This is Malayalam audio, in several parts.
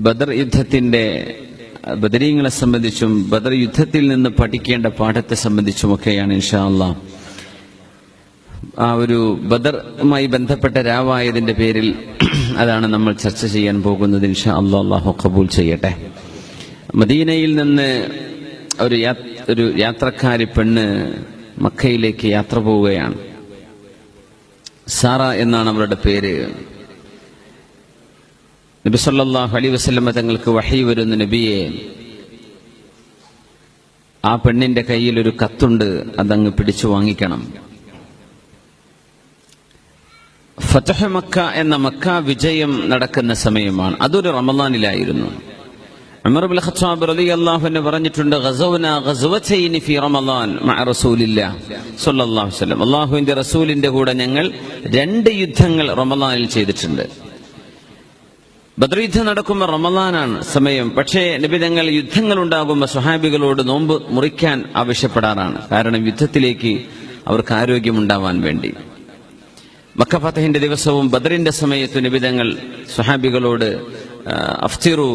ബദർ യുദ്ധത്തിന്റെ ബദരീങ്ങളെ സംബന്ധിച്ചും ബദർ യുദ്ധത്തിൽ നിന്ന് പഠിക്കേണ്ട പാഠത്തെ സംബന്ധിച്ചുമൊക്കെയാണ് ഇൻഷാ അല്ലാഹ്. ആ ഒരു ബദറുമായി ബന്ധപ്പെട്ട രാവായതിന്റെ പേരിൽ അതാണ് നമ്മൾ ചർച്ച ചെയ്യാൻ പോകുന്നത്. ഇൻഷാ അല്ലാഹ് അല്ലാഹു ഖബൂൽ ചെയ്യട്ടെ. മദീനയിൽ നിന്ന് ഒരു യാത്രക്കാരി പെണ്ണ് മക്കയിലേക്ക് യാത്ര പോവുകയാണ്. സാറ എന്നാണ് അവരുടെ പേര്. നബി സല്ലല്ലാഹു അലൈഹി വസല്ലം തങ്ങൾക്ക് വഹി വരുന്ന നബിയെ, ആ പെണ്ണിന്റെ കയ്യിൽ ഒരു കത്തുണ്ട്, അതങ്ങ് പിടിച്ചു വാങ്ങിക്കണം. ഫതഹ് മക്ക എന്ന മക്ക വിജയം നടക്കുന്ന സമയമാണ്. അതൊരു റമളാനിലായിരുന്നു. ഉമർ ഇബ്നുൽ ഖത്താബ് റളിയല്ലാഹു അൻഹു പറഞ്ഞിട്ടുണ്ട്, ഗസവനാ ഗസവതൈനി ഫീ റമളാൻ മഅ റസൂലില്ലാഹ് സ്വല്ലല്ലാഹു അലൈഹി വസല്ലം. അല്ലാഹുവിന്റെ റസൂലിന്റെ കൂടെ ഞങ്ങൾ 2 യുദ്ധങ്ങൾ റമളാനിൽ ചെയ്തിട്ടുണ്ട്. ബദർ യുദ്ധം നടക്കുമ്പോൾ റമളാനാണ് സമയം. പക്ഷേ നബി തങ്ങൾ യുദ്ധങ്ങൾ ഉണ്ടാകുമ്പോൾ സ്വഹാബികളോട് നോമ്പ് മുറിക്കാൻ ആവശ്യപ്പെടാറാണ്. കാരണം യുദ്ധത്തിലേക്ക് അവർക്ക് ആരോഗ്യമുണ്ടാവാൻ വേണ്ടി. മക്ക ഫതഹിന്റെ ദിവസവും ബദറിന്റെ സമയത്ത് നബി തങ്ങൾ സ്വഹാബികളോട് അഫ്തിറു,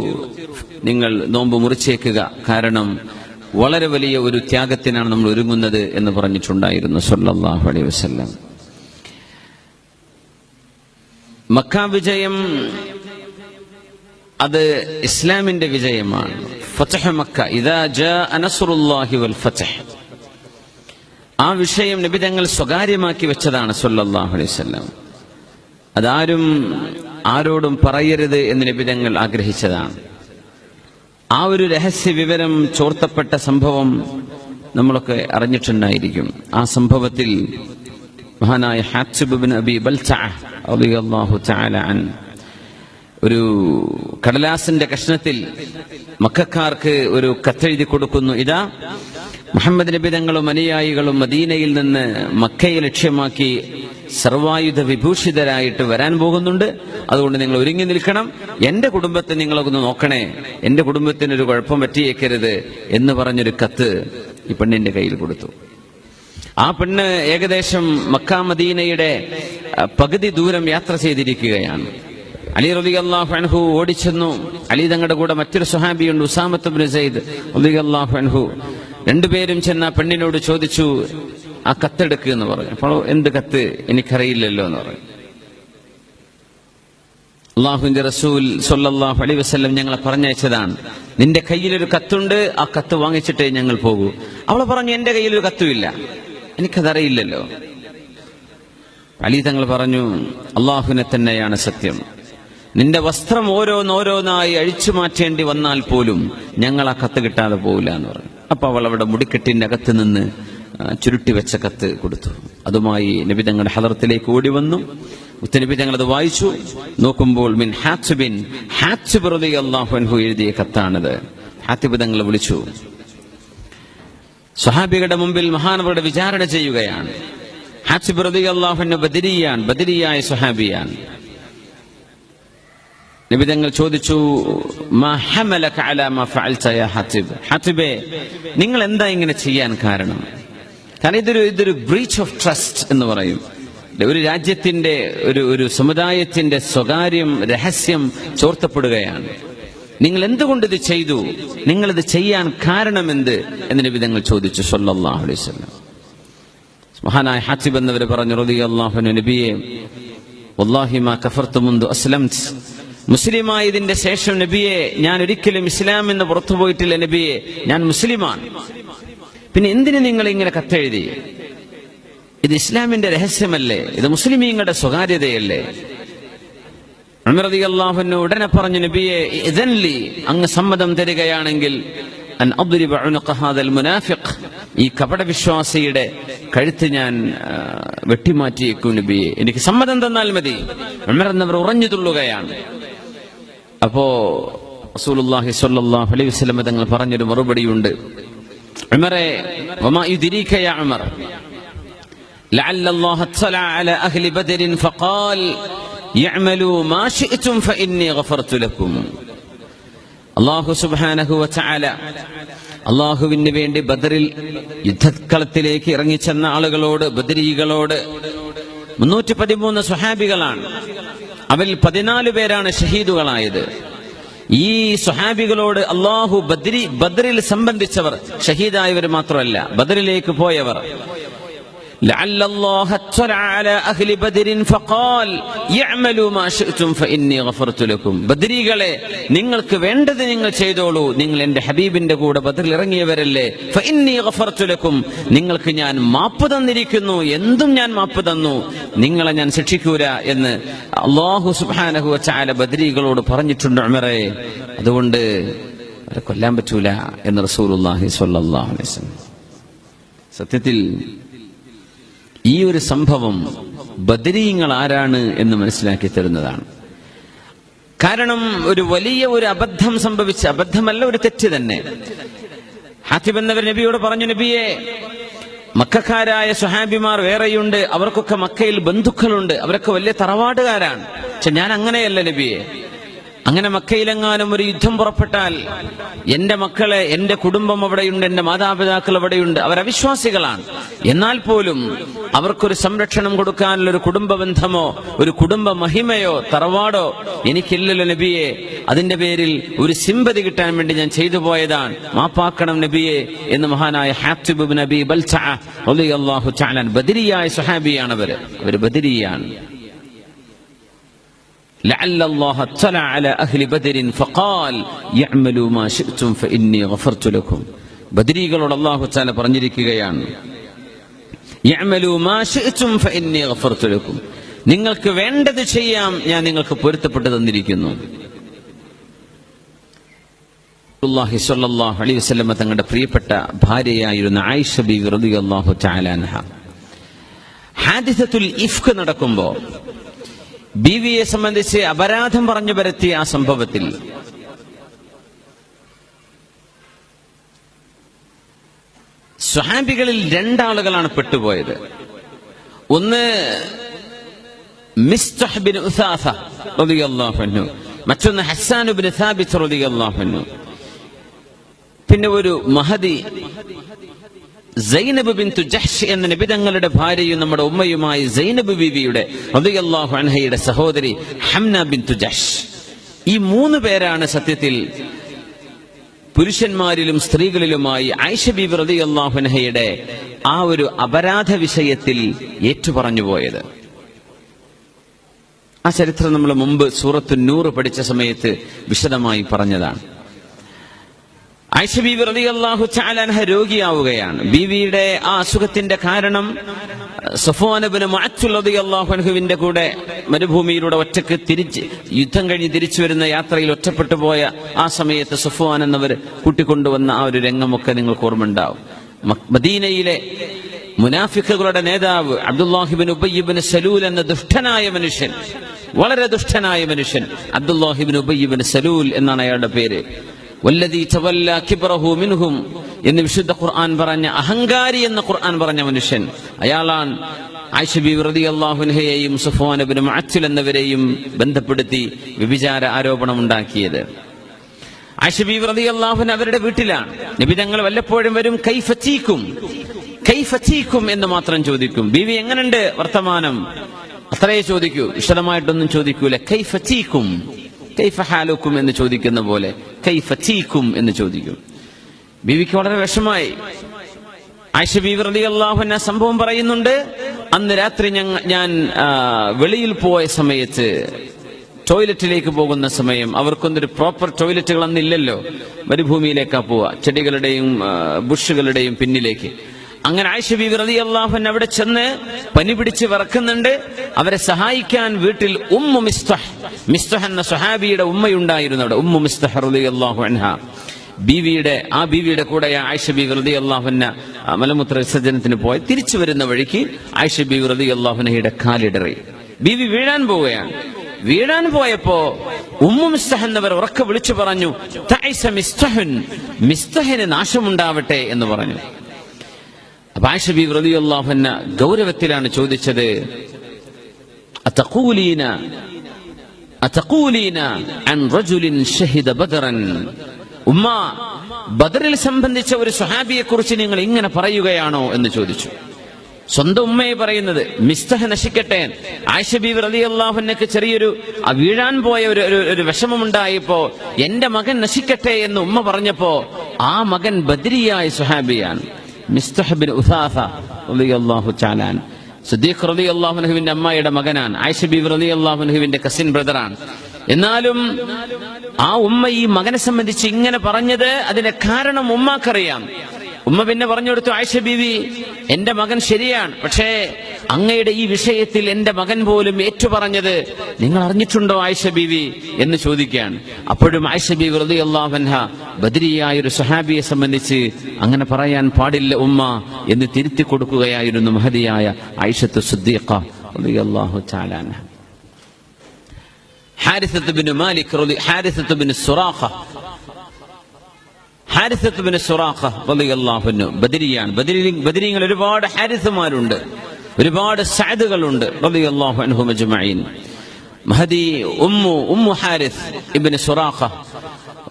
നിങ്ങൾ നോമ്പ് മുറിച്ചേക്കുക, കാരണം വളരെ വലിയ ഒരു ത്യാഗത്തിനാണ് നമ്മൾ ഒരുങ്ങുന്നത് എന്ന് പറഞ്ഞിട്ടുണ്ടായിരുന്നു സല്ലല്ലാഹു അലൈഹി വസല്ലം. മക്ക വിജയം അത് ഇസ്ലാമിന്റെ വിജയമാണ്. ഫതഹ് മക്ക, ഇദാ ജാഅ നസ്റുല്ലാഹി വൽ ഫതഹ്, ആ വിഷയം നബി തങ്ങൾ സ്വകാര്യമാക്കി വെച്ചതാണ് സല്ലല്ലാഹു അലൈഹി വസല്ലം. അതാരും ആരോടും പറയരുത് എന്ന് നബി തങ്ങൾ ആഗ്രഹിച്ചതാണ്. ആ ഒരു രഹസ്യ വിവരം ചോർത്തപ്പെട്ട സംഭവം നമ്മളൊക്കെ അറിഞ്ഞിട്ടുണ്ടായിരിക്കും. ആ സംഭവത്തിൽ മഹാനായ ഹാത്തിബ് ഇബ്നു അബി ബൽതഅ റളിയല്ലാഹു തആല അൻ ഒരു കടലാസിന്റെ കഷ്ണത്തിൽ മക്കക്കാർക്ക് ഒരു കത്തെഴുതി കൊടുക്കുന്നു. ഇതാ മുഹമ്മദ് നബി തങ്ങളും അനുയായികളും മദീനയിൽ നിന്ന് മക്കയെ ലക്ഷ്യമാക്കി സർവായുധ വിഭൂഷിതരായിട്ട് വരാൻ പോകുന്നുണ്ട്. അതുകൊണ്ട് നിങ്ങൾ ഒരുങ്ങി നിൽക്കണം. എന്റെ കുടുംബത്തെ നിങ്ങളൊന്ന് നോക്കണേ, എന്റെ കുടുംബത്തിനൊരു കുഴപ്പം പറ്റിയേക്കരുത് എന്ന് പറഞ്ഞൊരു കത്ത് ഈ പെണ്ണിന്റെ കയ്യിൽ കൊടുത്തു. ആ പെണ്ണ് ഏകദേശം മക്ക മദീനയുടെ പകുതി ദൂരം യാത്ര ചെയ്തിരിക്കുകയാണ്. അലി റളിയല്ലാഹു അൻഹു ഓടിച്ചെന്നു. അലി തങ്ങളുടെ കൂടെ മറ്റൊരു സ്വഹാബിയുണ്ട്, ഉസാമത്ത് ഇബ്നു സൈദ് റളിയല്ലാഹു അൻഹു. രണ്ടുപേരും ചെന്ന പെണ്ണിനോട് ചോദിച്ചു, ആ കത്തെടുക്കുക എന്ന് പറഞ്ഞു. അപ്പോൾ എന്ത് കത്ത്, എനിക്കറിയില്ലല്ലോ എന്ന് പറഞ്ഞു. അല്ലാഹുവിന്റെ റസൂൽ സ്വല്ലല്ലാഹു അലൈഹി വസല്ലം ഞങ്ങളെ പറഞ്ഞയച്ചതാണ്. നിന്റെ കയ്യിലൊരു കത്തുണ്ട്, ആ കത്ത് വാങ്ങിച്ചിട്ടേ ഞങ്ങൾ പോകൂ. അവൾ പറഞ്ഞു, എന്റെ കയ്യിലൊരു കത്തുമില്ല, എനിക്കതറിയില്ലല്ലോ. അലി തങ്ങൾ പറഞ്ഞു, അല്ലാഹുവിനെ തന്നെയാണ് സത്യം, നിന്റെ വസ്ത്രം ഓരോന്നോരോന്നായി അഴിച്ചു മാറ്റേണ്ടി വന്നാൽ പോലും ഞങ്ങൾ ആ കത്ത് കിട്ടാതെ പോകില്ല എന്ന് പറഞ്ഞു. അപ്പൊ അവൾ അവിടെ മുടിക്കെട്ടിന്റെ അകത്ത് നിന്ന് ചുരുട്ടി വെച്ച കത്ത് കൊടുത്തു. അതുമായി നബി തങ്ങളുടെ ഹദറത്തിലേക്ക് ഓടി വന്നു. നബി തങ്ങൾ അത് വായിച്ചു. നോക്കുമ്പോൾ മിൻ ഹാത്തിബ് റളിയല്ലാഹു അൻഹു എഴുതിയ കത്താണിത്. ഹാത്തിബ് തങ്ങളെ വിളിച്ചു. സ്വഹാബികളുടെ മുമ്പിൽ മഹാനവരുടെ വിചാരണ ചെയ്യുകയാണ്. ഹാത്തിബ് റളിയല്ലാഹു അൻഹു ബദരിയായ സ്വഹാബിയാണ്. നബി തങ്ങൾ ചോദിച്ചു, മാ ഹമലക അലാ മാ ഫഅൽത യാ ഹാത്തിബ്, ഹാത്തിബേ നിങ്ങൾ എന്താ ഇങ്ങനെ ചെയ്യാൻ കാരണം? കാരണം ഇതൊരു ബ്രീച്ച് ഓഫ് ട്രസ്റ്റ് എന്ന് പറയും. ഒരു രാജ്യത്തിന്റെ ഒരു സമുദായത്തിന്റെ സ്വകാര്യം രഹസ്യം ചോർത്തപ്പെടുകയാണ്. നിങ്ങൾ എന്തുകൊണ്ട് ഇത് ചെയ്തു? നിങ്ങളിത് ചെയ്യാൻ കാരണമെന്ത് എന്ന് നബി തങ്ങൾ ചോദിച്ചു സല്ലല്ലാഹു അലൈഹി വസല്ലം. മഹാനായ ഹാത്തിബ് എന്നവർ പറഞ്ഞു, റളിയല്ലാഹു അൻഹു, നബിയെ വല്ലാഹി മാ കഫർതു മുൻദു അസ്ലംത്, മുസ്ലിമായതിന്റെ ശേഷം നബിയെ ഞാൻ ഒരിക്കലും ഇസ്ലാം എന്ന് പുറത്തു പോയിട്ടില്ല. നബിയെ, ഞാൻ മുസ്ലിമാണ്. പിന്നെ എന്തിന് നിങ്ങൾ ഇങ്ങനെ കത്തെഴുതി? ഇത് ഇസ്ലാമിന്റെ രഹസ്യമല്ലേ? ഇത് മുസ്ലിമീങ്ങളുടെ സ്വകാര്യതയല്ലേ? ഉമർ റളിയല്ലാഹു അൻഹു ഉടനെ പറഞ്ഞു, നബിയെ ഇദൻ ലി, അങ്ങ് സമ്മതം തരികയാണെങ്കിൽ അൻ അദ്രിബ ഉനഖ ഹാദൽ മുനാഫിഖ്, ഈ കപടവിശ്വാസിയുടെ കഴുത്ത് ഞാൻ വെട്ടിമാറ്റിയേക്കും നബിയെ, എനിക്ക് സമ്മതം തന്നാൽ മതി. ഉമർ എന്നവർ ഉറഞ്ഞു തുള്ളുകയാണ്. അപ്പോ റസൂലുള്ളാഹി സ്വല്ലല്ലാഹു അലൈഹി വസല്ലം തങ്ങൾ പറഞ്ഞൊരു മറുപടിയുണ്ട്. ഉമറേ, വമാ യുദ്രീക യാ ഉമർ ലഅല്ല അല്ലാഹു തആല അലാ അഹ്ലി ബദർ ഫഖാൽ യഅമലൂ മാ ശിഅ്തും ഫഇന്നി ഗഫർതു ലക്കും. അല്ലാഹു സുബ്ഹാനഹു വ തആല അല്ലാഹുവിന് വേണ്ടി ബദറിൽ യുദ്ധക്കളത്തിലേക്ക് ഇറങ്ങിച്ചെന്ന ആളുകളോട്, ബദരീകളോട് 313 സ്വഹാബികളാണ്. അവരിൽ 14 പേരാണ് ഷഹീദുകളായത്. ഈ സ്വഹാബികളോട് അല്ലാഹു ബദ്രിൽ സംബന്ധിച്ചവർ, ഷഹീദായവർ മാത്രമല്ല, ബദ്രിലേക്ക് പോയവർ, لعل الله اطلع على أهل بدر فقال يعملوا ما شئتم فإني غفرت لكم. ബദ്രികളെ, നിങ്ങൾക്ക് വേണ്ടത് നിങ്ങൾ ചെയ്തോളൂ, നിങ്ങൾ എന്റെ ഹബീബിന്റെ കൂടെ ബദ്രിൽ ഇറങ്ങിയവരല്ലേ, ഫഇന്നി ഗഫർതു ലക്കും, നിങ്ങൾക്ക് ഞാൻ മാപ്പ് തന്നിരിക്കുന്നു, എന്തും ഞാൻ മാപ്പ് തന്നു, നിങ്ങളെ ഞാൻ ശിക്ഷിക്കൂല എന്ന് അല്ലാഹു സുബ്ഹാനഹു വ തആല ബദ്രികളോട് പറഞ്ഞിട്ടുണ്ട് ഉമറേ. അതുകൊണ്ട് അവരെ കൊല്ലാൻ പറ്റൂല എന്ന് റസൂലുള്ളാഹി സ്വല്ലല്ലാഹു അലൈഹി വസല്ലം. സത്യത്തിൽ ഈ ഒരു സംഭവം ബദരീങ്ങൾ ആരാണ് എന്ന് മനസ്സിലാക്കി തരുന്നതാണ്. കാരണം ഒരു വലിയ ഒരു അബദ്ധം സംഭവിച്ച, അബദ്ധമല്ല, ഒരു തെറ്റ് തന്നെ. ഹാത്തിബ് എന്നവർ നബിയോട് പറഞ്ഞു, നബിയെ, മക്കക്കാരായ സ്വഹാബിമാർ വേറെയുണ്ട്, അവർക്കൊക്കെ മക്കയിൽ ബന്ധുക്കളുണ്ട്, അവരൊക്കെ വലിയ തറവാടുകാരാണ്. പക്ഷെ ഞാൻ അങ്ങനെയല്ല നബിയെ. അങ്ങനെ മക്കയിലെങ്ങാനും ഒരു യുദ്ധം പുറപ്പെട്ടാൽ എന്റെ മക്കളെ, എന്റെ കുടുംബം അവിടെയുണ്ട്, എന്റെ മാതാപിതാക്കൾ അവിടെയുണ്ട്, അവരവിശ്വാസികളാണ്. എന്നാൽ പോലും അവർക്കൊരു സംരക്ഷണം കൊടുക്കാനുള്ള ഒരു കുടുംബ ബന്ധമോ ഒരു കുടുംബ മഹിമയോ തറവാടോ എനിക്കില്ലല്ലോ നബിയെ. അതിന്റെ പേരിൽ ഒരു സിമ്പതി കിട്ടാൻ വേണ്ടി ഞാൻ ചെയ്തു പോയതാണ്, മാപ്പാക്കണം നബിയെ എന്ന് മഹാനായ ഹാത്തിബ് ഇബ്നു അബീ ബൽതഅ റളിയല്ലാഹു തആല ബദരിയായ സ്വഹാബിയാണ്. അവർ ബദരിയാണ്. لعل الله اطلع على أهل بدر فقال يعملوا ما شئتم فإني غفرت لكم. ബദരീകളോട് അല്ലാഹു തആല പറഞ്ഞിരിക്കുകയാണ്, يعملوا ما شئتم فإني غفرت لكم, നിങ്ങൾക്ക് വേണ്ടത് ചെയ്യാം, ഞാൻ നിങ്ങൾക്ക് പൊരുത്തപ്പെട്ട് തന്നിരിക്കുന്നു. റസൂലുള്ളാഹി സ്വല്ലല്ലാഹു അലൈഹി വസല്ലം തങ്ങളുടെ പ്രിയപ്പെട്ട ഭാര്യയായിരുന്ന ആയിഷ ബീവി റളിയല്ലാഹു തആല അൻഹ, ഹാദിസത്തുൽ ഇഫ്ക് നടക്കുമ്പോൾ ബീവിയെ സംബന്ധിച്ച് അപരാധം പറഞ്ഞു പരത്തിയ ആ സംഭവത്തിൽ സ്വഹാബികളിൽ രണ്ടാളുകളാണ് പെട്ടുപോയത്. ഒന്ന് മിസ്തഹ് ബിൻ ഉസാസ റളിയല്ലാഹു അൻഹു, മറ്റൊന്ന് ഹസ്സാൻ ഇബ്നു സാബിത്ത് റളിയല്ലാഹു അൻഹു. പിന്നെ ഒരു മഹദി സൈനബ് ബിൻതു ജഹ്ഷ് എന്ന നബി തങ്ങളുടെ ഭാര്യയും നമ്മുടെ ഉമ്മയുമായി സൈനബ് ബീവിയുടെ റളിയല്ലാഹു അൻഹയുടെ സഹോദരി ഹംന ബിൻതു ജഹ്ഷ്. ഈ മൂന്ന് പേരാണ് സത്യത്തിൽ പുരുഷന്മാരിലും സ്ത്രീകളിലുമായി ആയിഷ ബീവി റളിയല്ലാഹു അൻഹയുടെ ആ ഒരു അപരാധ വിഷയത്തിൽ ഏറ്റുപറഞ്ഞുപോയത്. ആ ചരിത്രം നമ്മൾ മുമ്പ് സൂറത്തുൻ നൂർ പഠിച്ച സമയത്ത് വിശദമായി പറഞ്ഞതാണ്. ആയിഷ ബീവി റളിയല്ലാഹു തആല അൻഹ രോഗിയാവുകയാണ്. ബീവിയുടെ ആ അസുഖത്തിന്റെ കാരണം സഫ്വാൻ ഇബ്നു മുഅത്തിൽ റളിയല്ലാഹു അൻഹുവിന്റെ കൂടെ മരുഭൂമിയിലൂടെ ഒറ്റക്ക് യുദ്ധം കഴിഞ്ഞ് തിരിച്ചു വരുന്ന യാത്രയിൽ ഒറ്റപ്പെട്ടു പോയ ആ സമയത്ത് സഫ്വാൻ എന്നവർ കൂട്ടിക്കൊണ്ടുവന്ന ആ ഒരു രംഗമൊക്കെ നിങ്ങൾക്ക് ഓർമ്മയുണ്ടാവും. മദീനയിലെ മുനാഫിഖുകളുടെ നേതാവ് അബ്ദുല്ലാഹി ഇബ്നു ഉബയ്യ് ഇബ്നു സലൂൽ എന്ന ദുഷ്ടനായ മനുഷ്യൻ, വളരെ ദുഷ്ടനായ മനുഷ്യൻ, അബ്ദുല്ലാഹി ഇബ്നു ഉബയ്യ് ഇബ്നു സലൂൽ എന്നാണ് അയാളുടെ പേര്. വല്ലദീ തവല്ല കിബ്റഹു മിൻഹും എന്ന് വിശുദ്ധ ഖുർആൻ പറഞ്ഞ, അഹങ്കാരി എന്ന ഖുർആൻ പറഞ്ഞ മനുഷ്യൻ, അയാളാണ് ആയിഷ ബീവി റളിയല്ലാഹു അൻഹയെയും സഫ്വാൻ ഇബ്നു മുഅത്തിൽ എന്നവരെയും ബന്ധപ്പെടുത്തി വ്യഭിചാര ആരോപണം ഉണ്ടാക്കിയത്. ആയിഷ ബീവി റളിയല്ലാഹു അൻഹ അവരുടെ വീട്ടിലാണ്. നബി തങ്ങൾ വല്ലപ്പോഴും വരും. കൈഫതീക്കും എന്ന് മാത്രം ചോദിക്കും. ബീവി എങ്ങനെയുണ്ട് വർത്തമാനം, അത്രയേ ചോദിക്കൂ, വിശദമായിട്ടൊന്നും ചോദിക്കൂല. കൈഫതീക്കും, കൈഫ ഹാലുക്കും എന്ന് ചോദിക്കുന്ന പോലെ കൈഫതീക്കും എന്ന് ചോദിക്കും. ബീവിക്ക് വളരെ വിഷമായി. ആയിഷ ബീവി റളിയല്ലാഹു അൻഹ സംഭവം പറയുന്നുണ്ട്. അന്ന് രാത്രി ഞാൻ വെളിയിൽ പോയ സമയത്ത്, ടോയ്ലറ്റിലേക്ക് പോകുന്ന സമയം, അവർക്കൊന്നൊരു പ്രോപ്പർ ടോയ്ലറ്റുകൾ അന്നില്ലല്ലോ, മരുഭൂമിയിലേക്കാ പോവുക, ചെടികളുടെയും ബുഷുകളുടെയും പിന്നിലേക്ക്. അങ്ങനെ ആയിഷ ബീവി റളിയല്ലാഹു അൻഹ അവിടെ ചെന്ന് പനി പിടിച്ച് വിറക്കുന്നുണ്ട്. അവരെ സഹായിക്കാൻ വീട്ടിൽ ഉമ്മു മിസ്തഹ് എന്ന സ്വഹാബിയുടെ ഉമ്മയുണ്ടായിരുന്നു അവിടെ. ഉമ്മു മിസ്തഹ് റളിയല്ലാഹു അൻഹ ബീവിയുടെ കൂടെ ആയിഷ ബീവി റളിയല്ലാഹു അൻഹ മലമൂത്ര വിസർജനത്തിന് പോയി തിരിച്ചു വരുന്ന വഴിക്ക് ആയിഷ ബീവി റളിയല്ലാഹു അൻഹയുടെ കാലിടറി. ബീവി വീഴാൻ പോവുകയാണ്. വീഴാൻ പോയപ്പോ ഉമ്മു മിസ്തഹ് എന്നവർ ഉറക്കെ വിളിച്ചു പറഞ്ഞു, തഅസ മിസ്തഹുൻ, മിസ്തഹിന് നാശമുണ്ടാവട്ടെ എന്ന് പറഞ്ഞു. ആയിഷ ബീവി റളിയല്ലാഹു അൻഹ ഗൗരവത്തിലാണ് ചോദിച്ചത്, അതഖൂലീന അൻ റജുലിൻ ഷഹിദ ബദറൻ, ഉമ്മ, ബദറിൽ സംബന്ധിച്ച ഒരു സ്വഹാബിയെ കുറിച്ച് നിങ്ങൾ ഇങ്ങനെ പറയുകയാണോ എന്ന് ചോദിച്ചു. സ്വന്തം ഉമ്മയെ പറയുന്നത്, മിസ്തഹ നശിക്കട്ടെ. ആയിഷ ബീവി റളിയല്ലാഹു അൻഹയ്ക്ക് ചെറിയൊരു വീഴാൻ പോയ ഒരു വിഷമമുണ്ടായപ്പോ എന്റെ മകൻ നശിക്കട്ടെ എന്ന് ഉമ്മ പറഞ്ഞപ്പോ ആ മകൻ ബദരിയായ സ്വഹാബിയാണ്, മിസ്തഹ് ബിൻ ഉസാസ റളിയല്ലാഹു തആല അൻഹു. സിദ്ദീഖ് റളിയല്ലാഹു അൻഹുവിന്റെ അമ്മയുടെ മകനാണ്. ആയിഷ ബീവി റളിയല്ലാഹു അൻഹുവിന്റെ കസിൻ ബ്രദറാണ്. എന്നാലും ആ ഉമ്മ ഈ മകനെ സംബന്ധിച്ച് ഇങ്ങനെ പറഞ്ഞത്, അതിന്റെ കാരണം ഉമ്മാക്കറിയാം. ഉമ്മ പിന്നെ പറഞ്ഞു കൊടുത്തു, ആയിഷ ബീവി, എന്റെ മകൻ ശരിയാണ്, പക്ഷേ അങ്ങയുടെ ഈ വിഷയത്തിൽ എന്റെ മകൻ പോലും ഏറ്റുപറഞ്ഞത് നിങ്ങൾ അറിഞ്ഞിട്ടുണ്ടോ ആയിഷ ബീവി എന്ന് ചോദിക്കുകയാണ്. അപ്പോഴും ആയിഷ ബീവി റളിയല്ലാഹു അൻഹ ബദരിയായ ഒരു സ്വഹാബിയെ സംബന്ധിച്ച് അങ്ങനെ പറയാൻ പാടില്ല ഉമ്മ എന്ന് തിരുത്തി കൊടുക്കുകയായിരുന്നു മഹദിയായ ആയിഷത്തു സിദ്ദീഖ റളിയല്ലാഹു തആല അൻഹ. ഹാരിസത്ത് ബിൻ മാലിക് ഹാരിസത്ത് ബിൻ സുറാഖ റളിയല്ലാഹു അൻഹു ബദരിയാണ്. ബദരീങ്ങൾ ഒരുപാട് ഹാരിസുമാരുണ്ട്, ഒരുപാട് സഅദുകളുണ്ട് റളിയല്ലാഹു അൻഹും അജ്മഈൻ. മഹദി ഉമ്മു ഹാരിസ് ഇബ്നു സുറാഖ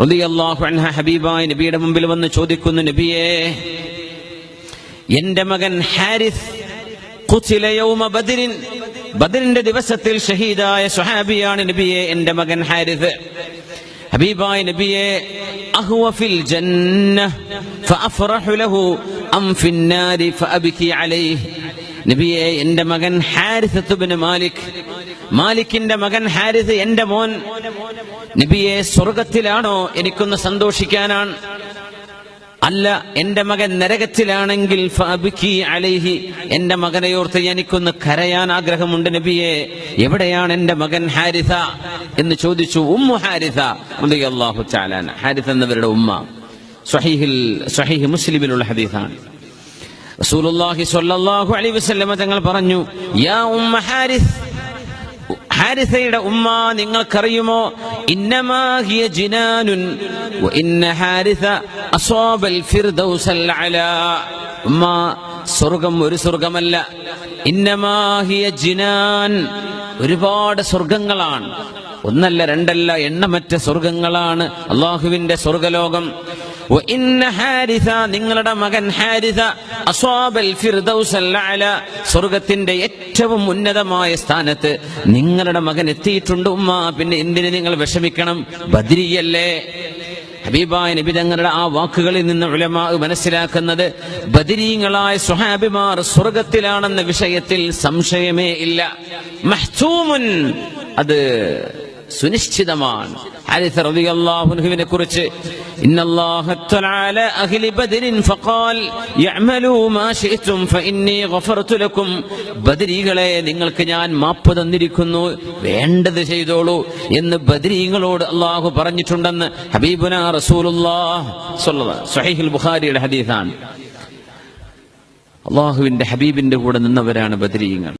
റളിയല്ലാഹു അൻഹ ഹബീബായ നബിയുടെ മുമ്പിൽ വന്ന് ചോദിക്കുന്നു, നബിയേ, എന്റെ മകൻ ഹാരിസ് ഖുതില യൗമ ബദരിൻ, ബദറിന്റെ ദിവസത്തിൽ ഷഹീദായ സ്വഹാബിയാണ് നബിയെ എന്റെ മകൻ ഹാരിസ്. ഹബീബായ നബിയെ, അഹുവ ഫിൽ ജന്നഹ ഫഅഫറഹു ലഹു അം ഫിന്നാരി ഫഅബ്കി അലൈഹി. നബിയെ, എന്റെ മകൻ ഹാരിസത്ത് ബിൻ മാലിക്കിന്റെ മകൻ ഹാരിസ്, എന്റെ മോൻ, നബിയെ സ്വർഗത്തിലാണോ എനിക്കൊന്ന് സന്തോഷിക്കാനാണ്? അല്ല, എന്റെ മകൻ നരകത്തിലാണെങ്കിൽ ഫഅബ്കി അലൈഹി, എന്റെ മകനെയോർത്ത് എനിക്കൊന്ന് കരയാൻ ആഗ്രഹമുണ്ട് നബിയെ. എവിടെയാണ് എന്റെ മകൻ ഹാരിസ എന്ന് ചോദിച്ചു ഉമ്മു ഹാരിസ റളിയല്ലാഹു തആല അൻഹ. ഹാരിസ എന്നവരുടെ ഉമ്മ സ്വഹീഹ് മുസ്ലിമിലുള്ള ഹദീസാണ്. റസൂലുള്ളാഹി സ്വല്ലല്ലാഹു അലൈഹി വസല്ലം തങ്ങൾ പറഞ്ഞു, യാ ഉമ്മ ഹാരിസ്, ഹാരിസയുടെ ഉമ്മ, നിങ്ങൾക്കറിയുമോ, ഇന്നമാ ഹിയ ജിനാനുൻ വ ഇന്ന ഹാരിസ അസ്വാബൽ ഫിർദൗസൽ അലാ. ഉമ്മ, സ്വർഗം ഒരു സ്വർഗമല്ല, ഇന്നമാ ഹിയ ജിനാൻ, ഒരുപാട് സ്വർഗങ്ങളാണ്, ഒന്നല്ല രണ്ടല്ല, എണ്ണമറ്റ സ്വർഗങ്ങളാണ് അല്ലാഹുവിന്റെ സ്വർഗലോകം. വ ഇന്ന ഹാരിസ, നിങ്ങളുടെ മകൻ ഹാരിസ, അസ്വാബൽ ഫിർദൗസൽ അലാ, സ്വർഗത്തിന്റെ ഏറ്റവും ഉന്നതമായ സ്ഥാനത്ത് നിങ്ങളുടെ മകൻ എത്തിയിട്ടുണ്ട് ഉമ്മ. പിന്നെ എന്തിന് നിങ്ങൾ വിഷമിക്കണം? ബദരിയല്ലേ. ഹബീബായ നബി തങ്ങളുടെ ആ വാക്കുകളിൽ നിന്ന് ഉലമാ മനസ്സിലാക്കുന്നത്, ബദരീങ്ങളായ സ്വഹാബിമാർ സ്വർഗത്തിലാണെന്ന വിഷയത്തിൽ സംശയമേ ഇല്ല. മഹ്തൂമുൻ, അത് സുനിശ്ചിതമാണ്. ഹാരിസ റളിയല്ലാഹു അൻഹുവിനെ കുറിച്ച്, ഇന്നല്ലാഹ തആല അഹ്ലി ബദരിൻ ഫഖാൽ യഅമലൂ മാ ശിഅ്തും ഫഇന്നി ഗഫർതു ലക്കും. ബദരീകളെ, നിങ്ങൾക്ക് ഞാൻ മാപ്പ് തന്നിരിക്കുന്നു, വേണ്ടത് ചെയ്തോളൂ എന്ന് ബദരീങ്ങളോട് അല്ലാഹു പറഞ്ഞിട്ടുണ്ടെന്ന് ഹബീബുനാ റസൂലുള്ളാഹി സ്വല്ലല്ലാഹു അലൈഹി വസല്ലം സ്വഹീഹുൽ ബുഖാരിയുടെ ഹദീസാണ്. അല്ലാഹുവിന്റെ ഹബീബിന്റെ കൂടെ നിന്നവരാണ് ബദരീങ്ങൾ.